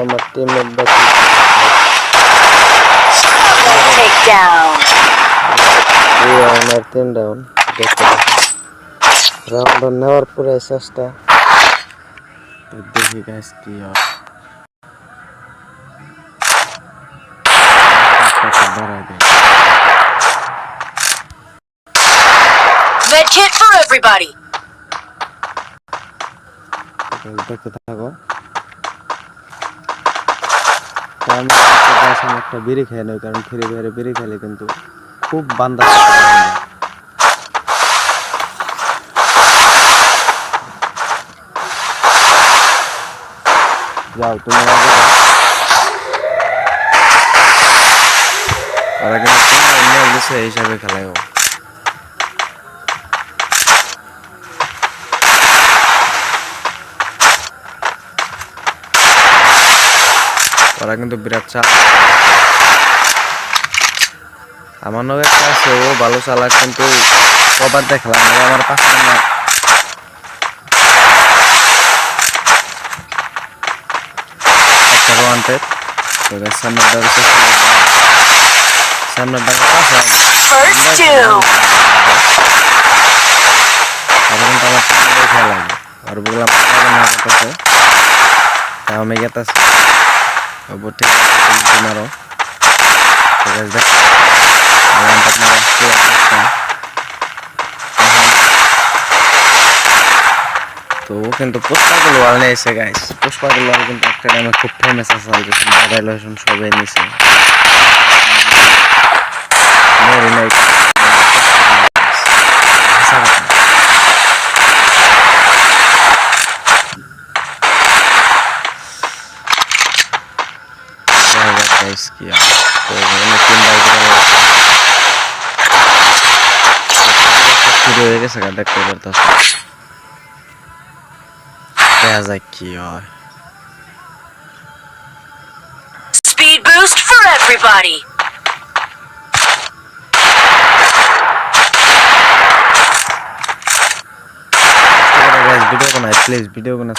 আমার টিমমেট বাকি আমার 3 ডাউন রাউন্ড নেওয়ার পরে চেষ্টা তো দেখি গাইস কি হয় Med kit for everybody. দেখতে থাকো আমি একটা বিড়ি খেয়ে নেই কারণ ফ্রি ফায়ারে বিড়ি খেলে কিন্তু খুব বান্দা যাও তুমি আগে যাও হিসাবে খেলায় ওরা কিন্তু বিরাট চাপ আমার নামে একটা আছে ও ভালো চালাক কিন্তু কবার দেখলাম আমার পাশে না একটা ওয়ান্টেড তো সামনে দাঁড়িয়ে সামনে দাঁড়িয়ে খেলা লাগে আর বললাম না করতেছে আমি গেতাছি ঠিক আছে মারো তো কিন্তু পুষ্পাগুলো ওয়াল নিয়েছে গাইস পুষ্পাগুলো ওয়াল কিন্তু একটা টাইমে খুব ফেমাস আছে রিলেশন সবাই নিয়েছে হয়ে গেছে দেখতে পারতাম দেখা যায় কি হয় Speed boost for everybody. Video বানাই প্লিজ ভিডিও বানাই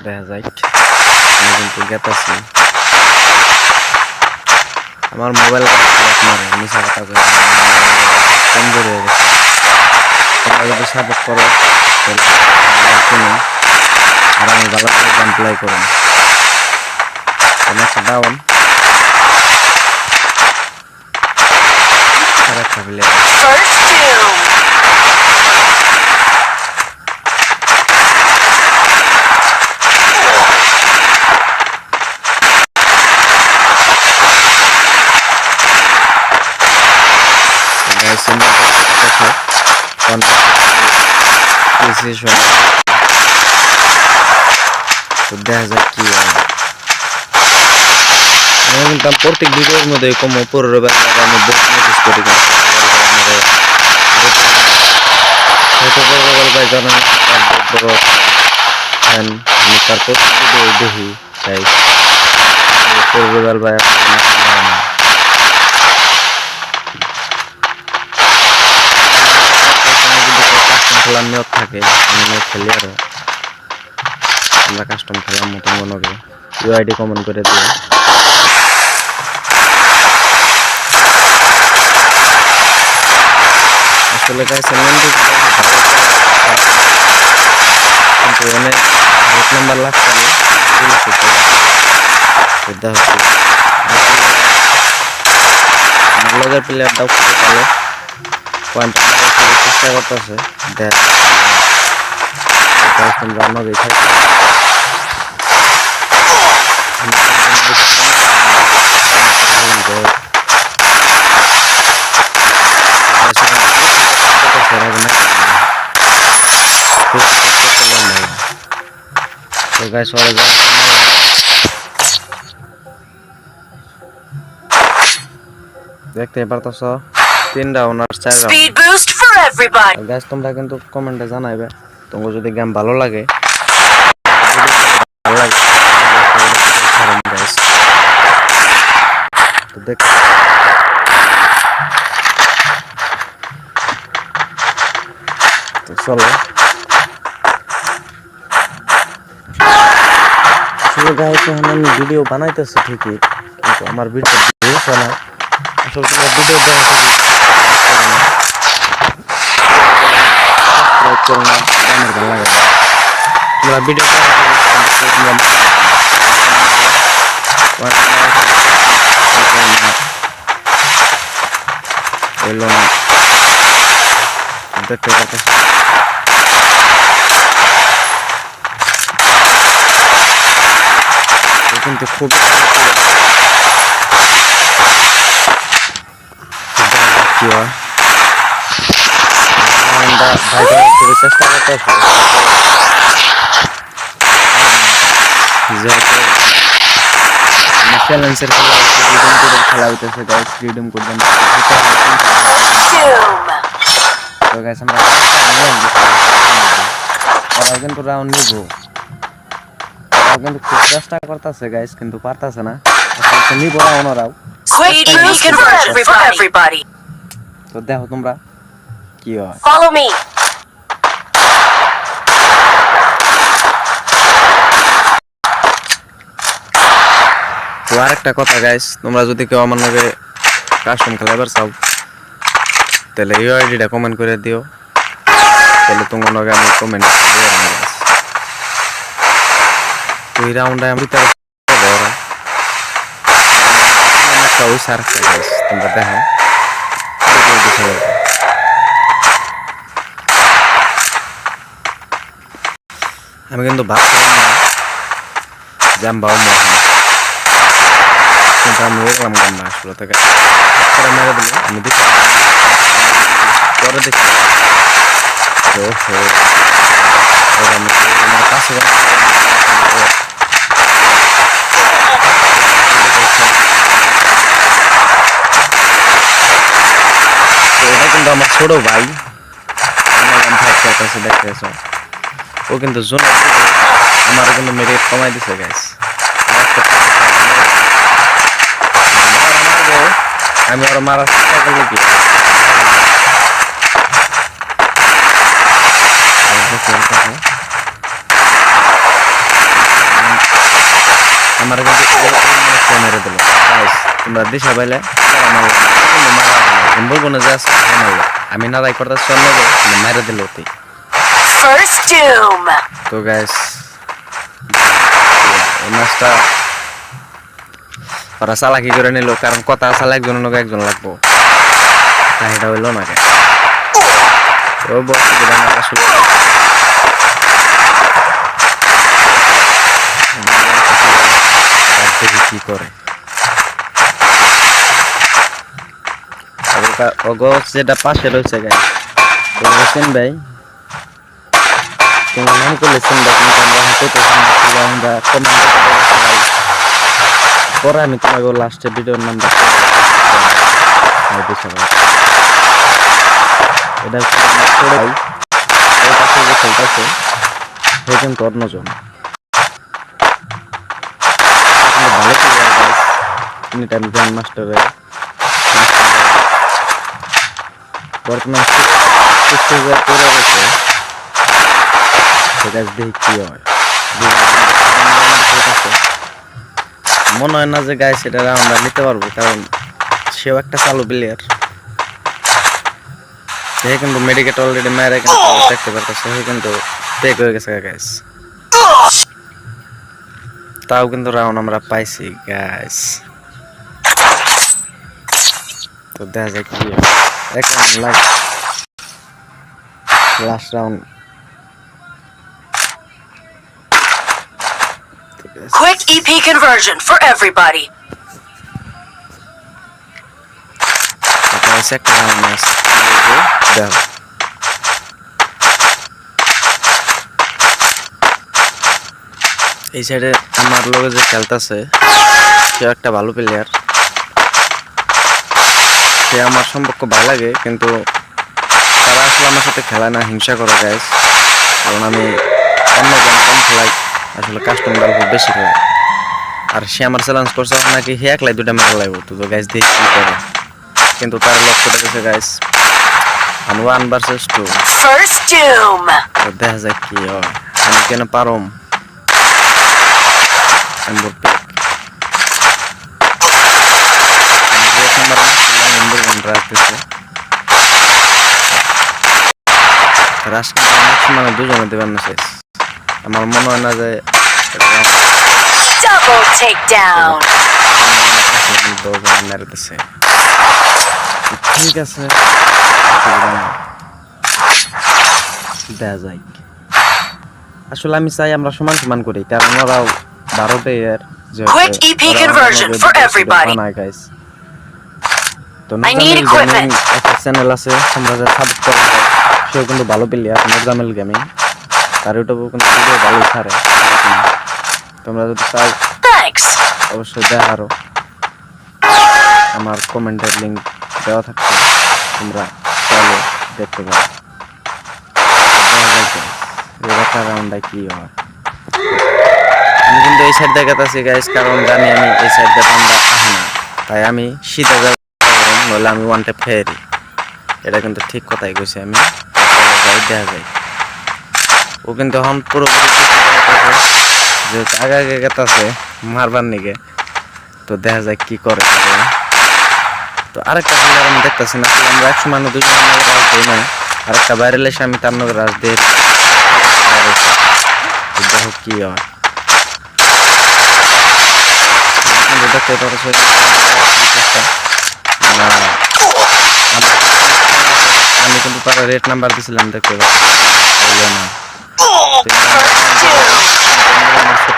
দেখা যায় আমি কিন্তু গেতাছি আমার মোবাইল মিশা কথা করে কমজোর হয়ে গেছে তোমরা যদি সাপোর্ট করো আর আমি ভালো করে গান প্লে করুন একটা ডাউন দেখা যায় কি প্রত্যেক ভিডিওর মধ্যে কম 15 বার আমি বহুত মেসেজ করি তারপর দেখি তাই ভাই খেলার নিয়ত থাকে আমি খেলি আরো আমরা কাস্টম খেলার মতন মনে করি ইউআইডি কমেন্ট করে দিয়ে আসলে গাইস কিন্তু অনেক এক নাম্বার লাগছে আমার লগের প্লেয়ারটাও খুব ভালো পয়েন্ট চেষ্টা করতেছে দেখ রান্না দেখে দেখতে পারতাছ 3 ডাউন আর 4 Speed boost for everybody. Guys তোমরা কিন্তু কমেন্টে জানাইবে তোমার যদি গেম ভালো লাগে তো দেখ চলে। আসলে গাইস এখন আমি ভিডিও বানাইতেছি ঠিকই, কিন্তু আমার ভিডিও ভিউজ হয় না। আসলে তোমরা ভিডিও দেখো সাবস্ক্রাইব করো না, আমার ভালো লাগে না। তোমরা ভিডিও দেখো হইল না দেখতে পাচ্ছি। কিন্তু খুব কি হয় আমরা ভাইটা খুবই চেষ্টা করতেছি যেহেতু চ্যালেঞ্জের খেলা রিডিম কোডের খেলা হইতেছে গাইস। রিডিম কোড দেন Doom. তো গাইস আমরা ওরা কিন্তু রাউন্ড নিব, ওরা কিন্তু খুব চেষ্টা করতেছে গাইস, কিন্তু পারতেছে না। আসলে নিব না ওনারাও। Speed boost for everybody. তো দেখো তোমরা কি হয়। Follow me. তো আরেকটা কথা গাইস, তোমরা যদি কেউ আমার নামে কাস্টম খেলাবার চাও তাহলে এই আইডিটা কমেন্ট করে দিও, তাহলে তোমার নামে আমি কমেন্ট করে দেব। তো এই রাউন্ডে আমি তো ওরা একটা ওই সার গাইস, তোমরা দেখো আমি কিন্তু ভাবছিলাম না যে আমি বাবু মোহন, কিন্তু আমি দেখলাম গান না আসলে থেকে মেরে দিল। আমি দেখি পরে দেখি আমার কাছে এটা কিন্তু আমার ছোট ভাই, কাছে দেখতেছ ও কিন্তু জোন আমার কিন্তু মেরে কমাই দিছে গাইস। আমি ওরা মারার চেষ্টা করলে কি আমার কিন্তু মেরে দিল গাইস। তোমরা দিশা পাইলে বলবো না যে আমি না রাই করতে চল মেরে দিল ওতেই। First Doom. তো গাইস এই ম্যাচটা ওরা চালাকি করে নিল, কারণ কথা চালা একজনের লোক একজন লাগবো, এটা হইলো না কে ও বলছে আসলে দেখি কি করে। যেটা পাশে রয়েছে গাই হোসেন ভাই, তোমার নাম করলে চিনবা, কিন্তু আমরা পরে আমি তোমাকে লাস্টে ভিডিওর নামটা এটা খেলতেছে সে কিন্তু অন্যজন ভালো এনি টাইম গ্র্যান্ড মাস্টারে বর্তমান করে গেছে। দেখি কি হয়, মনে হয় না যে গাইস এটা আমরা নিতে পারবো, কারণ সেও একটা চালু প্লেয়ার। সে কিন্তু মেডিকেট অলরেডি মেরে কিন্তু দেখতে পারতেছে, সে কিন্তু পেক হয়ে গেছে গাইস। তাও কিন্তু রাউন্ড আমরা পাইছি গাইস। তো দেখা যাক কি এখন last round. Quick EP conversion for everybody. একটা রাউন্ড আছে দেখো। এই সাইডে আমার লোকে যে খেলতেছে সে একটা ভালো প্লেয়ার, সে আমার সম্পর্ক ভালো লাগে, কিন্তু তারা আসলে আমার সাথে খেলায় না, হিংসা করে গাইস। কারণ আমি অন্য গেম কম খেলাই, আসলে কাস্টম গাল খুব বেশি খেলাই। আর সে আমার চ্যালেঞ্জ করছে নাকি হে একলাই দুটা মেরে লাগবো। তো গাইস দেখি কি করে, কিন্তু তার লক্ষ্যটা গেছে guys and 1 versus 2. First Doom. তো দেখা যাক কি হয়। আমি কেন পারম এমবর পিক রেট নাম্বার এমবর গান রাখতেছে রাশ কিন্তু ম্যাক্সিমাম দুজনে দেবেন না শেষ আমার মনে হয় না যে Double takedown. মেরেছে ঠিক আছে দেখা যায় আসলে আমি চাই আমরা সমান সমান করি কারণ ওরাও ভারতে এর Quick EP conversion for everybody. তো I need equipment. একটা চ্যানেল আছে তোমরা যা সাবস্ক্রাইব করো সেও কিন্তু ভালো প্লেয়ার মোজামেল গেমিং তার ইউটিউবে কিন্তু ভিডিও ভালো ছাড়ে তোমরা যদি চাও Thanks. অবশ্যই দেখারো আমার কমেন্টের লিংক দেওয়া থাকবে তোমরা চাইলে দেখতে পারো রাউন্ডটা কি হয় আমি কিন্তু এই সাইড দেখাতেছি গাইস কারণ জানি আমি এই সাইড দেখানটা আহি না তাই আমি সিধা যাবো নইলে আমি ওয়ান ট্যাপ ফেরি এটা কিন্তু ঠিক কথাই কইছি আমি যাই দেখা যায় ও কিন্তু এখন পুরোপুরি যে আগে আগে গেতাছে মারবার নিগে তো দেখা যায় কি করে তো আরেকটা প্লেয়ার আমি দেখতেছি না আমরা একশো মানুষ দুজন রাজ দিই না আরেকটা ভাইরাল এসে আমি তার নগর রাজ দিয়ে দেখো কি হয় দেখতে পারছো আমি কিন্তু তার রেট নাম্বার দিছিলাম দেখতে পাচ্ছি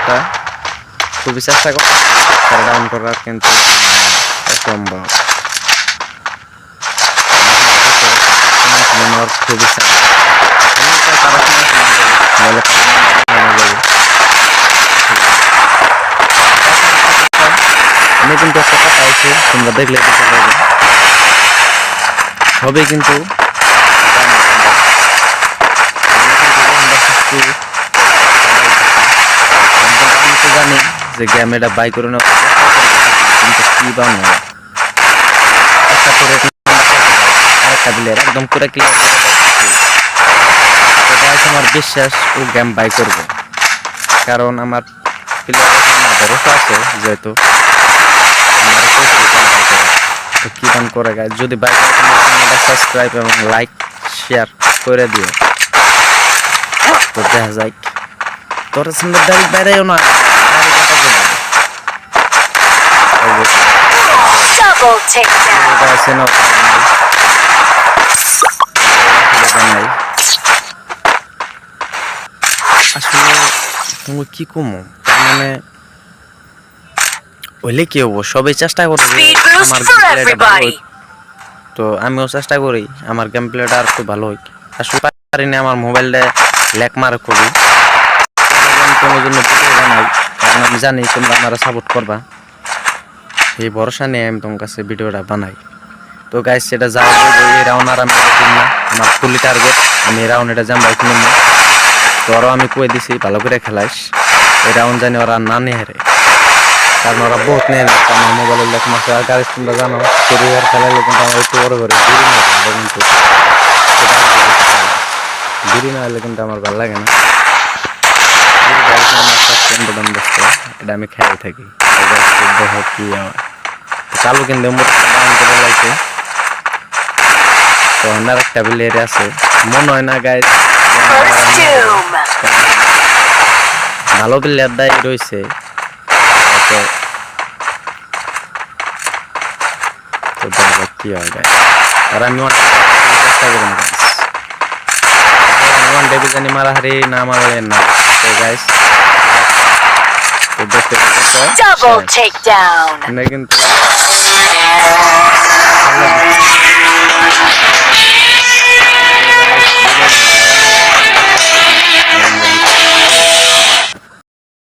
না খুবই চেষ্টা কর ডাউন করার কিন্তু অসম্ভব খুবই আমি কিন্তু একটা কথা আছে তোমরা দেখলে হবে কিন্তু আমি তো জানি যে গেম এটা বাই করে নেওয়া কিন্তু কি বা নয় একটা করে আরেকটা প্লেয়ার একদম করে ক্লিয়ার আমার বিশ্বাস ও গেম বাই করবে কারণ আমার প্লেয়ার ভরসা আছে যেহেতু তো কি দাম করে গাইজ যদি বাই করে চ্যানেলটা সাবস্ক্রাইব এবং লাইক শেয়ার করে দিও তো দেখা যায় তোর সুন্দর দাঁড়িয়ে বাইরেও না Double takedown. আসলে তুমি কি কমো মানে হইলে কি হবো সবাই চেষ্টা করবে Speed boost আমার for গেম প্লেটা ভালো everybody. হোক তো আমিও চেষ্টা করি আমার গেম প্লেটা আর একটু ভালো হোক আসলে পারি না আমার মোবাইলটা ল্যাক মার করি তোমার জন্য ভিডিও বানাই কারণ আমি জানি তোমরা আমারা সাপোর্ট করবা এই ভরসা নিয়ে আমি তোমার কাছে ভিডিওটা বানাই তো গাইস সেটা যাও এই রাউন্ড আর আমি না আমার ফুলি টার্গেট আমি এই রাউন্ড এটা জাম্পাই কিনে নিই তো ওরাও আমি কয়ে দিছি ভালো করে খেলাইস এই রাউন্ড জানি ওরা না নিয়ে হারে কারণ ওরা বহুত নেয় আমার মোবাইলের লেখ মাসে আর গাড়ি তোমরা জানো কেরিয়ার খেলাইলে কিন্তু আমার একটু বড় করে বিড়ি না হলে কিন্তু আমার ভালো লাগে না এটা আমি খেয়াল থাকি কি আমার চালু কিন্তু করে লাগছে তো আমার একটা প্লেয়ার আছে মনে হয় না গাইজ First Doom. ভালো প্লেয়ার দায় রয়েছে তো দেখা কি হয় গাইজ আর আমি চেষ্টা করি ওয়ান ডে জানি মারাহারি না মারালে না তো গাইজ তো দেখতে Double takedown. কিন্তু